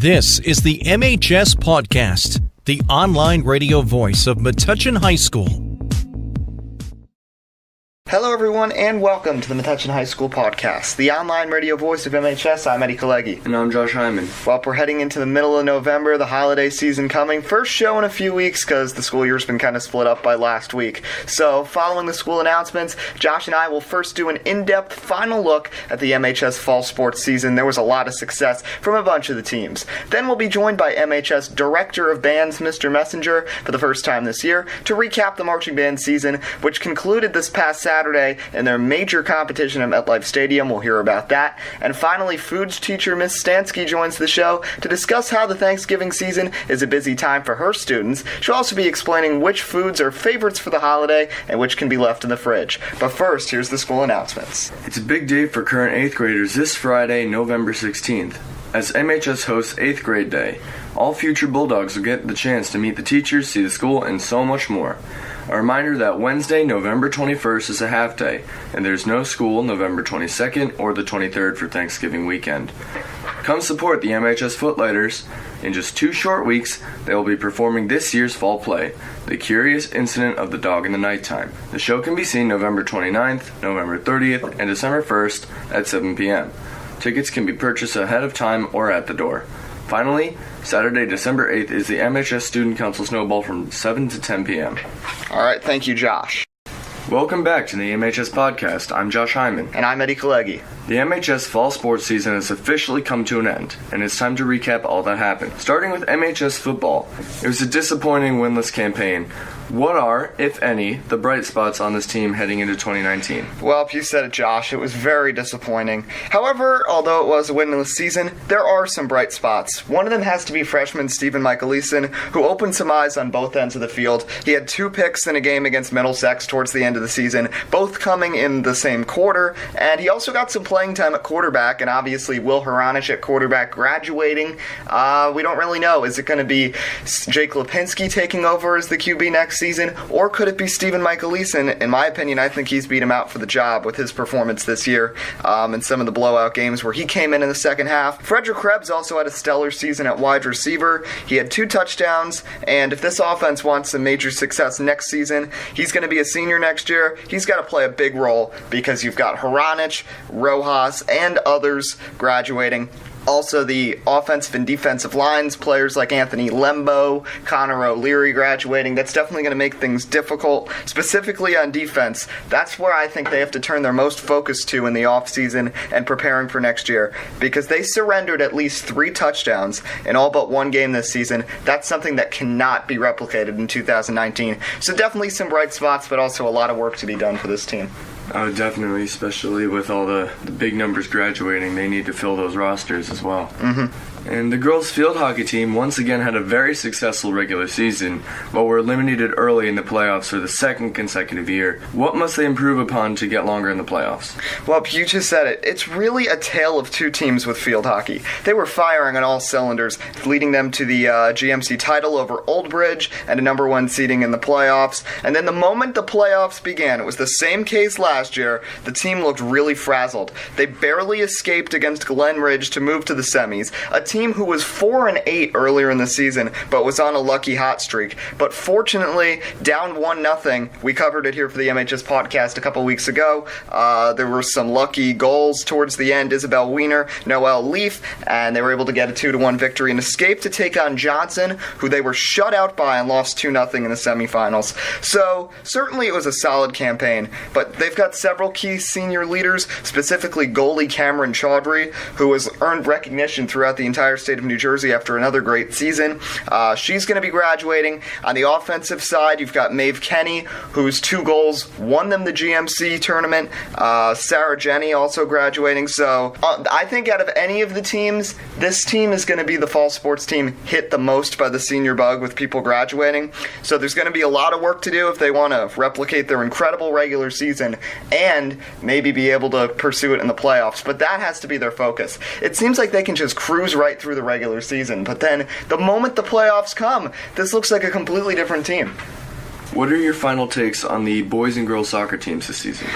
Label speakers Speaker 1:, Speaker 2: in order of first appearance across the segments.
Speaker 1: This is the MHS Pawdcast, the online radio voice of Metuchen High School.
Speaker 2: Hello everyone and welcome to the Metuchen High School Podcast, the online radio voice of MHS. I'm Kalegi.
Speaker 3: And I'm Josh Hyman.
Speaker 2: Well, we're heading into the middle of November, the holiday season coming. First show in a few weeks because the school year's been kind of split up by last week. So, following the school announcements, Josh and I will first do an in-depth final look at the MHS fall sports season. There was a lot of success from a bunch of the teams. Then we'll be joined by MHS Director of Bands, Mr. Messenger, for the first time this year, to recap the marching band season, which concluded this past Saturday in their major competition at MetLife Stadium. We'll hear about that. And finally, foods teacher Miss Stanski joins the show to discuss how the Thanksgiving season is a busy time for her students. She'll also be explaining which foods are favorites for the holiday and which can be left in the fridge. But first, here's the school announcements.
Speaker 3: It's a big day for current 8th graders this Friday, November 16th. As MHS hosts 8th grade day, all future Bulldogs will get the chance to meet the teachers, see the school, and so much more. A reminder that Wednesday, November 21st is a half day, and there's no school November 22nd or the 23rd for Thanksgiving weekend. Come support the MHS Footlighters. In just 2 short weeks, they will be performing this year's fall play, The Curious Incident of the Dog in the Nighttime. The show can be seen November 29th, November 30th, and December 1st at 7 p.m. Tickets can be purchased ahead of time or at the door. Finally, Saturday, December 8th is the MHS Student Council Snowball from 7 to 10 p.m.
Speaker 2: All right, thank you, Josh.
Speaker 3: Welcome back to the MHS Podcast. I'm Josh Hyman.
Speaker 2: And I'm Kalegi.
Speaker 3: The MHS fall sports season has officially come to an end, and it's time to recap all that happened. Starting with MHS football, it was a disappointing winless campaign. What are, if any, the bright spots on this team heading into 2019?
Speaker 2: Well, you said it, Josh. It was very disappointing. However, although it was a winless season, there are some bright spots. One of them has to be freshman Stephen Michaelison, who opened some eyes on both ends of the field. He had 2 picks in a game against Middlesex towards the end of the season, both coming in the same quarter, and he also got some playing time at quarterback, and obviously Will Horanich at quarterback graduating. We don't really know. Is it going to be Jake Lipinski taking over as the QB next season, or could it be Stephen Michaelison? In my opinion, I think he's beat him out for the job with his performance this year in some of the blowout games where he came in the second half. Frederick Krebs also had a stellar season at wide receiver. He had 2 touchdowns, and if this offense wants some major success next season, he's going to be a senior next year. He's got to play a big role because you've got Horanich, Rojas, and others graduating. Also, the offensive and defensive lines, players like Anthony Lembo, Connor O'Leary graduating, that's definitely going to make things difficult, specifically on defense. That's where I think they have to turn their most focus to in the offseason and preparing for next year, because they surrendered at least 3 touchdowns in all but 1 game this season. That's something that cannot be replicated in 2019. So definitely some bright spots, but also a lot of work to be done for this team.
Speaker 3: Definitely, especially with all the big numbers graduating. They need to fill those rosters as well. And the girls' field hockey team once again had a very successful regular season, but were eliminated early in the playoffs for the 2nd consecutive year. What must they improve upon to get longer in the playoffs?
Speaker 2: Well, you just said it. It's really a tale of 2 teams with field hockey. They were firing on all cylinders, leading them to the GMC title over Old Bridge and a number 1 seeding in the playoffs. And then the moment the playoffs began, it was the same case last year, the team looked really frazzled. They barely escaped against Glen Ridge to move to the semis, a team who was 4-8 earlier in the season, but was on a lucky hot streak. But fortunately, down 1-0. We covered it here for the MHS Podcast a couple weeks ago. There were some lucky goals towards the end. Isabel Wiener, Noelle Leaf, and they were able to get a 2-1 victory and escape to take on Johnson, who they were shut out by and lost 2-0 in the semifinals. So, certainly it was a solid campaign, but they've got several key senior leaders, specifically goalie Cameron Chaudhry, who has earned recognition throughout the entire state of New Jersey after another great season. She's going to be graduating. On the offensive side, you've got Maeve Kenny, whose 2 goals won them the GMC tournament. Sarah Jenny also graduating. So I think out of any of the teams, this team is going to be the fall sports team hit the most by the senior bug with people graduating. So there's going to be a lot of work to do if they want to replicate their incredible regular season and maybe be able to pursue it in the playoffs. But that has to be their focus. It seems like they can just cruise right through the regular season, but then the moment the playoffs come, this looks like a completely different team.
Speaker 3: What are your final takes on the boys and girls soccer teams this season?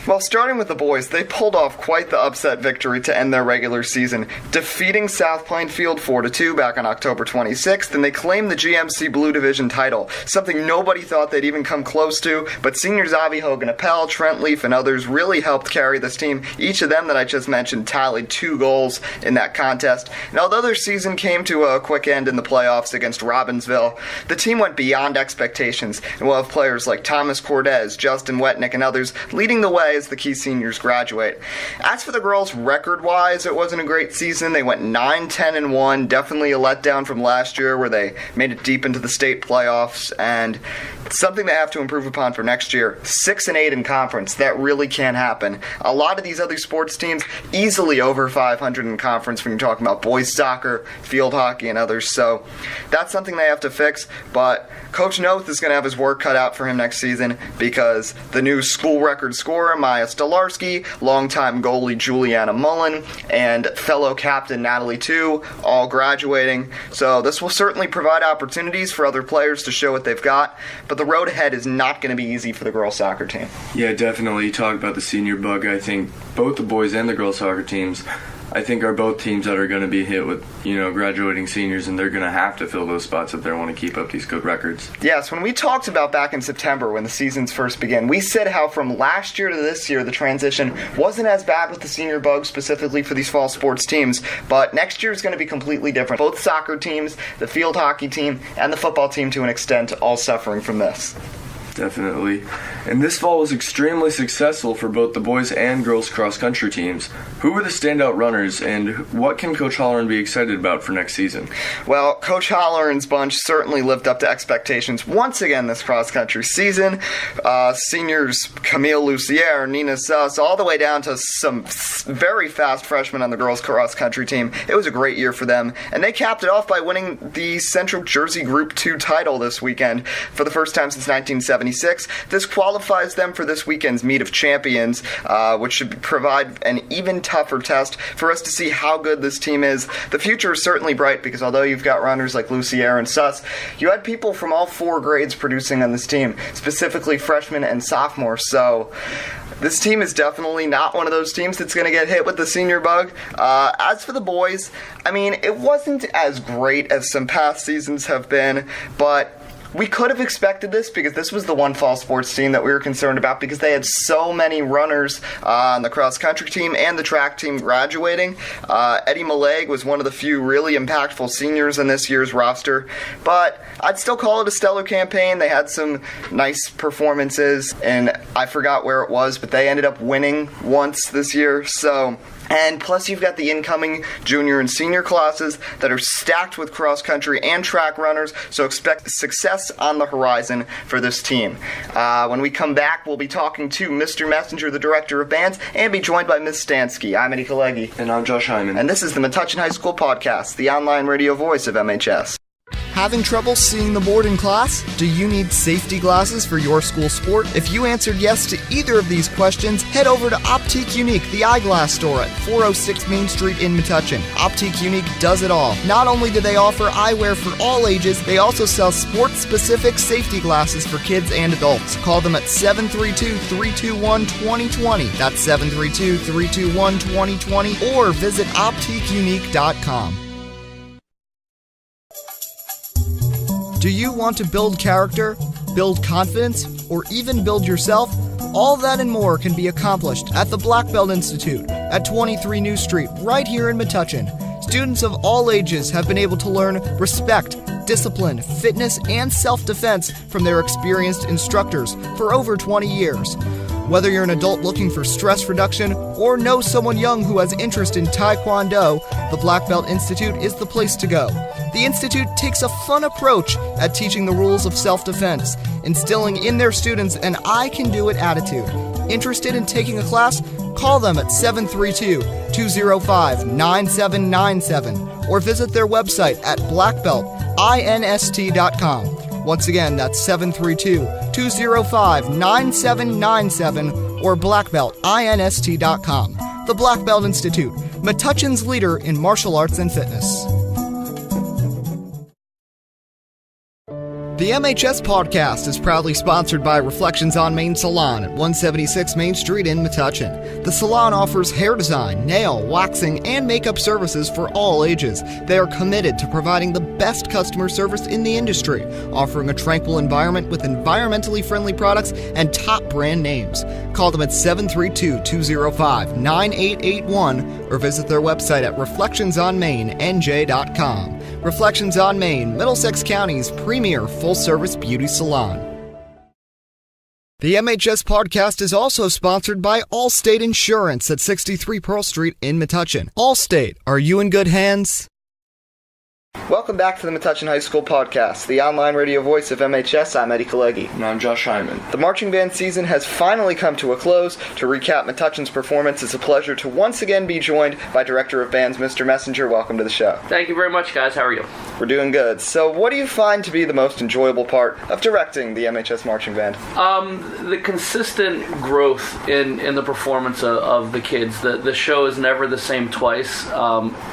Speaker 2: Well, starting with the boys, they pulled off quite the upset victory to end their regular season, defeating South Plainfield 4-2 back on October 26th, and they claimed the GMC Blue Division title, something nobody thought they'd even come close to, but seniors Avi Hogan-Appel, Trent Leaf, and others really helped carry this team. Each of them that I just mentioned tallied 2 goals in that contest, and although their season came to a quick end in the playoffs against Robbinsville, the team went beyond expectations, and will have players like Thomas Cordes, Justin Wetnick, and others leading the way as the key seniors graduate. As for the girls, record-wise, it wasn't a great season. They went 9-10-1, definitely a letdown from last year where they made it deep into the state playoffs, and something they have to improve upon for next year. 6-8 in conference, that really can't happen. A lot of these other sports teams easily over 500 in conference when you're talking about boys soccer, field hockey, and others, so that's something they have to fix, but Coach Noth is going to have his work cut out for him next season because the new school record scorer, Maya Stolarski, longtime goalie Juliana Mullen, and fellow captain Natalie Tu, all graduating. So this will certainly provide opportunities for other players to show what they've got, but the road ahead is not going to be easy for the girls soccer team.
Speaker 3: Yeah, definitely. You talk about the senior bug. I think both the boys and the girls soccer teams are both teams that are going to be hit with, graduating seniors, and they're going to have to fill those spots if they want to keep up these good records.
Speaker 2: Yes, when we talked about back in September when the seasons first began, we said how from last year to this year the transition wasn't as bad with the senior bug specifically for these fall sports teams, but next year is going to be completely different. Both soccer teams, the field hockey team, and the football team to an extent all suffering from this.
Speaker 3: Definitely. And this fall was extremely successful for both the boys and girls cross-country teams. Who were the standout runners, and what can Coach Holloran be excited about for next season?
Speaker 2: Well, Coach Holloran's bunch certainly lived up to expectations once again this cross-country season. Seniors Camille Lucier, Nina Suss, all the way down to some very fast freshmen on the girls cross-country team. It was a great year for them, and they capped it off by winning the Central Jersey Group 2 title this weekend for the first time since 1976. This qualifies them for this weekend's Meet of Champions, which should provide an even tougher test for us to see how good this team is. The future is certainly bright because although you've got runners like Lucier and Suss, you had people from all 4 grades producing on this team, specifically freshmen and sophomores, so this team is definitely not one of those teams that's going to get hit with the senior bug. As for the boys, it wasn't as great as some past seasons have been, but we could have expected this because this was the one fall sports team that we were concerned about because they had so many runners on the cross-country team and the track team graduating. Eddie Maleg was one of the few really impactful seniors in this year's roster, but I'd still call it a stellar campaign. They had some nice performances, and I forgot where it was, but they ended up winning once this year, and plus you've got the incoming junior and senior classes that are stacked with cross-country and track runners, so expect success on the horizon for this team. When we come back, we'll be talking to Mr. Messenger, the director of bands, and be joined by Ms. Stanski. I'm Eddie Kalegi.
Speaker 3: And I'm Josh Hyman.
Speaker 2: And this is the Metuchen High School Pawdcast, the online radio voice of MHS. Having trouble seeing the board in class? Do you need safety glasses for your school sport? If you answered yes to either of these questions, head over to Optique Unique, the eyeglass store at 406 Main Street in Metuchen. Optique Unique does it all. Not only do they offer eyewear for all ages, they also sell sports-specific safety glasses for kids and adults. Call them at 732-321-2020. That's 732-321-2020, or visit OptiqueUnique.com. Do you want to build character, build confidence, or even build yourself? All that and more can be accomplished at the Black Belt Institute at 23 New Street, right here in Metuchen. Students of all ages have been able to learn respect, discipline, fitness, and self-defense from their experienced instructors for over 20 years. Whether you're an adult looking for stress reduction or know someone young who has interest in Taekwondo, the Black Belt Institute is the place to go. The Institute takes a fun approach at teaching the rules of self-defense, instilling in their students an I-can-do-it attitude. Interested in taking a class? Call them at 732-205-9797 or visit their website at blackbeltinst.com. Once again, that's 732-205-9797 or blackbeltinst.com. The Black Belt Institute, Metuchen's leader in martial arts and fitness. The MHS Pawdcast is proudly sponsored by Reflections on Main Salon at 176 Main Street in Metuchen. The salon offers hair design, nail, waxing, and makeup services for all ages. They are committed to providing the best customer service in the industry, offering a tranquil environment with environmentally friendly products and top brand names. Call them at 732-205-9881 or visit their website at reflectionsonmainNJ.com. Reflections on Main, Middlesex County's premier full-service beauty salon. The MHS Pawdcast is also sponsored by Allstate Insurance at 63 Pearl Street in Metuchen. Allstate, are you in good hands? Welcome back to the Metuchen High School Podcast, the online radio voice of MHS. I'm Eddie Kalegi.
Speaker 3: And I'm Josh Hyman.
Speaker 2: The marching band season has finally come to a close. To recap Metuchen's performance, it's a pleasure to once again be joined by Director of Bands, Mr. Messenger. Welcome to the show.
Speaker 4: Thank you very much, guys. How are you?
Speaker 2: We're doing good. So what do you find to be the most enjoyable part of directing the MHS marching band?
Speaker 4: The consistent growth in the performance of the kids. The show is never the same twice.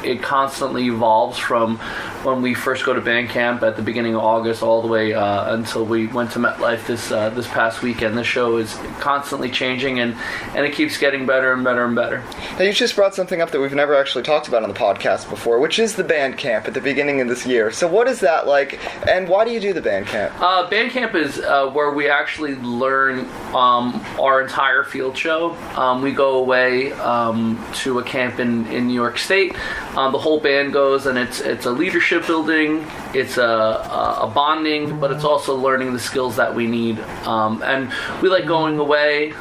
Speaker 4: It constantly evolves from when we first go to band camp at the beginning of August all the way until we went to MetLife this past weekend. The show is constantly changing, and it keeps getting better and better and better.
Speaker 2: Now, you just brought something up that we've never actually talked about on the podcast before, which is the band camp at the beginning of this year. So what is that like, and why do you do the band camp? Band camp
Speaker 4: is where we actually learn our entire field show. We go away to a camp in New York State. The whole band goes, and it's a leadership building, it's a bonding, but it's also learning the skills that we need. And we like going away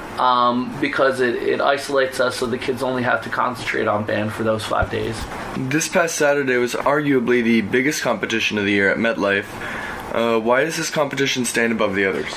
Speaker 4: because it isolates us, so the kids only have to concentrate on band for those 5 days.
Speaker 3: This past Saturday was arguably the biggest competition of the year at MetLife. Why does this competition stand above the others?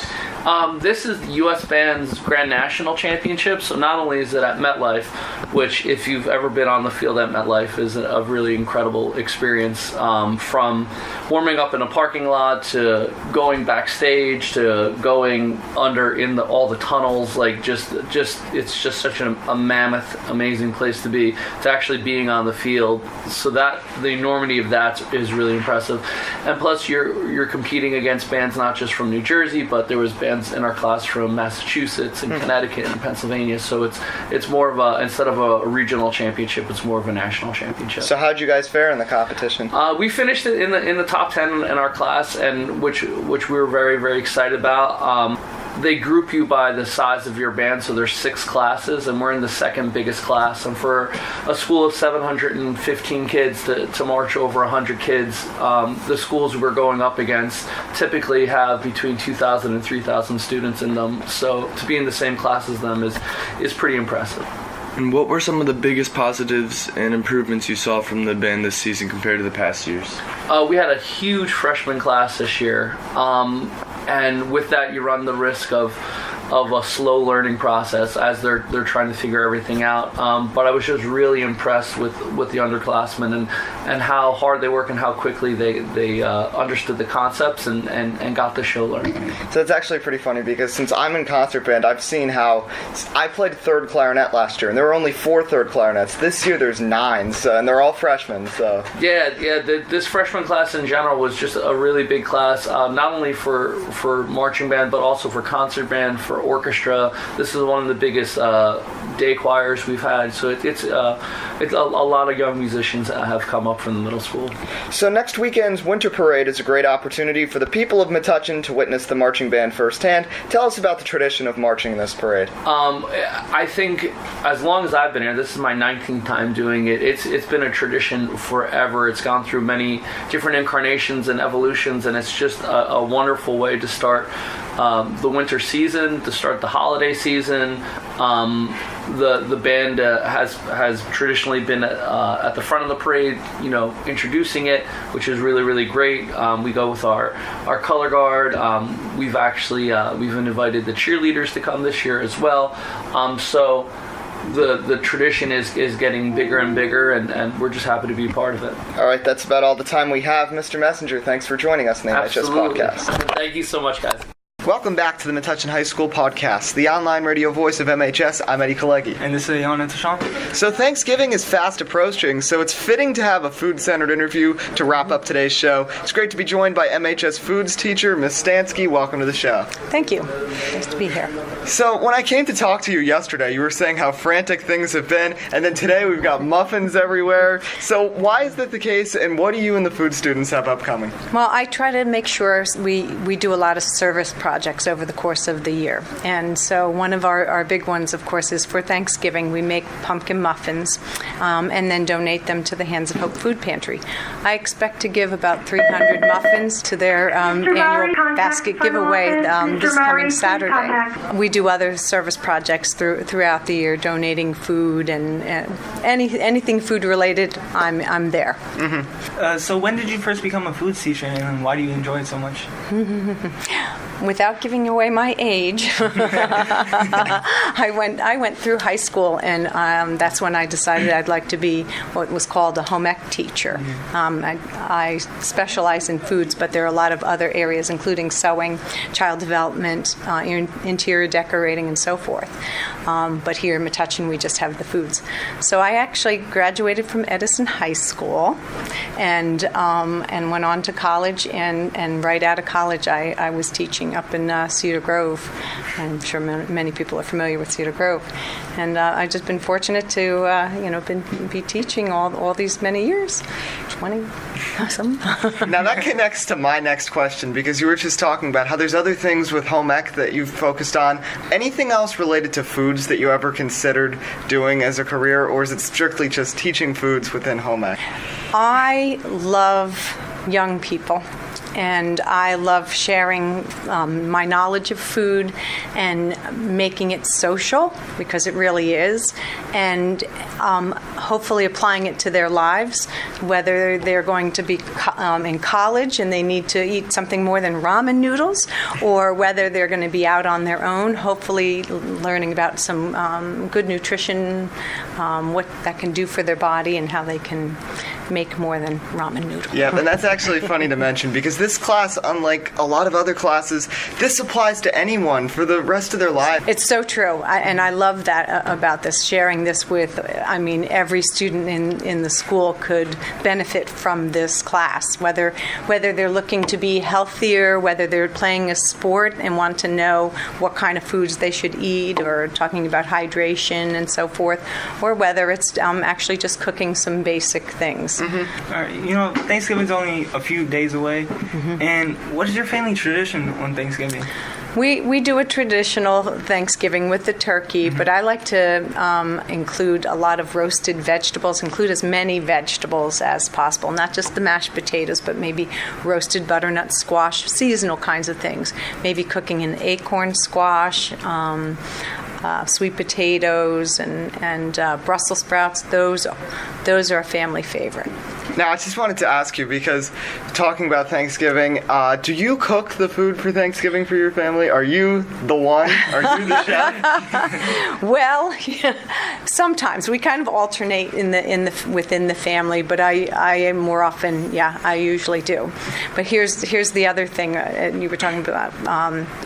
Speaker 4: This is the U.S. Band's Grand National Championship, so not only is it at MetLife, which if you've ever been on the field at MetLife is a really incredible experience, from warming up in a parking lot to going backstage to going under in all the tunnels, like just it's just such a mammoth, amazing place to be, to actually being on the field. So that the enormity of that is really impressive, and plus you're competing against bands not just from New Jersey, but there was bands in our class from Massachusetts and Connecticut and Pennsylvania, so it's more of instead of a regional championship, it's more of a national championship.
Speaker 2: So how'd you guys fare in the competition?
Speaker 4: We finished it in the top 10 in our class, and which we were very, very excited about. They group you by the size of your band, so there's 6 classes, and we're in the second biggest class. And for a school of 715 kids to march over 100 kids, the schools we're going up against typically have between 2,000 and 3,000 students in them. So to be in the same class as them is pretty impressive.
Speaker 3: And what were some of the biggest positives and improvements you saw from the band this season compared to the past years?
Speaker 4: We had a huge freshman class this year, and with that you run the risk of a slow learning process as they're trying to figure everything out. But I was just really impressed with the underclassmen and how hard they work and how quickly they understood the concepts and got the show learned.
Speaker 2: So it's actually pretty funny because since I'm in concert band, I've seen how I played third clarinet last year, and there were only 4 third clarinets. This year there's 9, and they're all freshmen. So
Speaker 4: this freshman class in general was just a really big class, not only for marching band but also for concert band, for orchestra. This is one of the biggest day choirs we've had, so it's a lot of young musicians that have come up from the middle school.
Speaker 2: So next weekend's Winter Parade is a great opportunity for the people of Metuchen to witness the marching band firsthand. Tell us about the tradition of marching in this parade.
Speaker 4: I think as long as I've been here, this is my 19th time doing it. It's been a tradition forever. It's gone through many different incarnations and evolutions, and it's just a wonderful way to start the winter season, to start the holiday season. The band has traditionally been at the front of the parade, introducing it, which is really, really great. We go with our color guard. We've invited the cheerleaders to come this year as well. So the tradition is getting bigger and bigger, and we're just happy to be a part of it.
Speaker 2: All right, that's about all the time we have. Mr. Messenger, thanks for joining us in the MHS Pawdcast.
Speaker 4: Thank you so much, guys.
Speaker 2: Welcome back to the Metuchen High School Podcast, the online radio voice of MHS. I'm Kalegi.
Speaker 5: And this is Ayaan Ehtesham.
Speaker 2: So Thanksgiving is fast approaching, so it's fitting to have a food-centered interview to wrap up today's show. It's great to be joined by MHS Foods teacher, Miss Stanski. Welcome to the show.
Speaker 6: Thank you. Nice to be here.
Speaker 2: So when I came to talk to you yesterday, you were saying how frantic things have been, and then today we've got muffins everywhere. So why is that the case, and what do you and the food students have upcoming?
Speaker 6: Well, I try to make sure we do a lot of service projects over the course of the year. And so one of our big ones, of course, is for Thanksgiving. We make pumpkin muffins and then donate them to the Hands of Hope Food Pantry. I expect to give about 300 muffins to their annual basket giveaway this coming Saturday. We do other service projects throughout the year, donating food and anything food related. I'm there.
Speaker 5: Mm-hmm. So when did you first become a food teacher, and why do you enjoy it so much?
Speaker 6: Without giving away my age, I went through high school, and that's when I decided I'd like to be what was called a home ec teacher. I specialize in foods, but there are a lot of other areas, including sewing, child development, interior decorating, and so forth. But here in Metuchen, we just have the foods. So I actually graduated from Edison High School, and went on to college. And right out of college, I was teaching up in Cedar Grove. I'm sure many people are familiar with Cedar Grove, and I've just been fortunate to be teaching all these many years, 20 some.
Speaker 2: Now that connects to my next question, because you were just talking about how there's other things with home ec that you've focused on. Anything else related to foods that you ever considered doing as a career, or is it strictly just teaching foods within home ec?
Speaker 6: I love young people, and I love sharing my knowledge of food and making it social, because it really is, and hopefully applying it to their lives, whether they're going to be in college and they need to eat something more than ramen noodles, or whether they're going to be out on their own, hopefully learning about some good nutrition, what that can do for their body, and how they can make more than ramen noodles.
Speaker 2: Yeah, and that's actually funny to mention, because this class, unlike a lot of other classes, this applies to anyone for the rest of their life.
Speaker 6: It's so true, and I love that about this, sharing this with, every student in the school could benefit from this class, whether they're looking to be healthier, whether they're playing a sport and want to know what kind of foods they should eat, or talking about hydration and so forth, or whether it's actually just cooking some basic things.
Speaker 5: Mm-hmm. All right, Thanksgiving's only a few days away, and what is your family tradition on Thanksgiving?
Speaker 6: We do a traditional Thanksgiving with the turkey, but I like to include a lot of roasted vegetables, include as many vegetables as possible, not just the mashed potatoes, but maybe roasted butternut squash, seasonal kinds of things, maybe cooking an acorn squash, sweet potatoes, and Brussels sprouts. Those are a family favorite.
Speaker 2: Now, I just wanted to ask you, because talking about Thanksgiving, do you cook the food for Thanksgiving for your family? Are you the one? Are you the chef?
Speaker 6: Well, sometimes we kind of alternate within the family, but I am more often, I usually do. But here's the other thing. You were talking about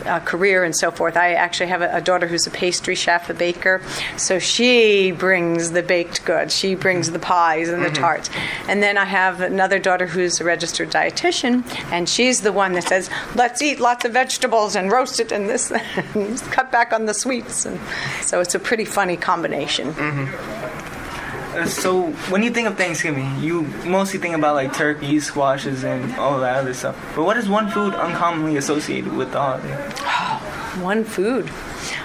Speaker 6: a career and so forth. I actually have a daughter who's a pastry chef, a baker, so she brings the baked goods. She brings the pies and the tarts. And then I have another daughter who's a registered dietitian, and she's the one that says, let's eat lots of vegetables and roast it and this, and cut back on the sweets. And so it's a pretty funny combination.
Speaker 5: So when you think of Thanksgiving, you mostly think about like turkeys, squashes, and all that other stuff. But what is one food uncommonly associated with the holiday?
Speaker 6: One food.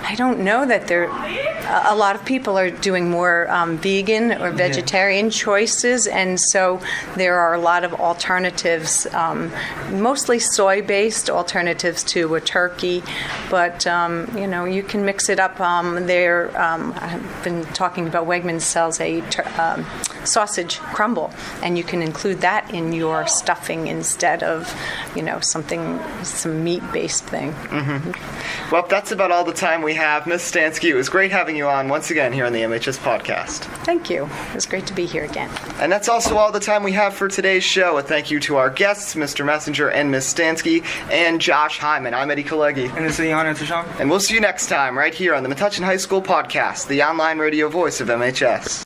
Speaker 6: I don't know that a lot of people are doing more vegan or vegetarian choices, and so there are a lot of alternatives, mostly soy-based alternatives to a turkey, but you can mix it up. I've been talking about Wegmans sells a sausage crumble, and you can include that in your stuffing instead of some meat-based thing.
Speaker 2: Well, that's about all the time we have. Miss Stanski, it was great having having you on once again here on the MHS Podcast.
Speaker 6: Thank you. It was great to be here again.
Speaker 2: And that's also all the time we have for today's show. A thank you to our guests, Mr. Messenger and Miss Stanski, and Josh Hyman. I'm Eddie Kalegi.
Speaker 5: And this is Ayaan Ehtesham.
Speaker 2: And we'll see you next time right here on the Metuchen High School Podcast, the online radio voice of MHS.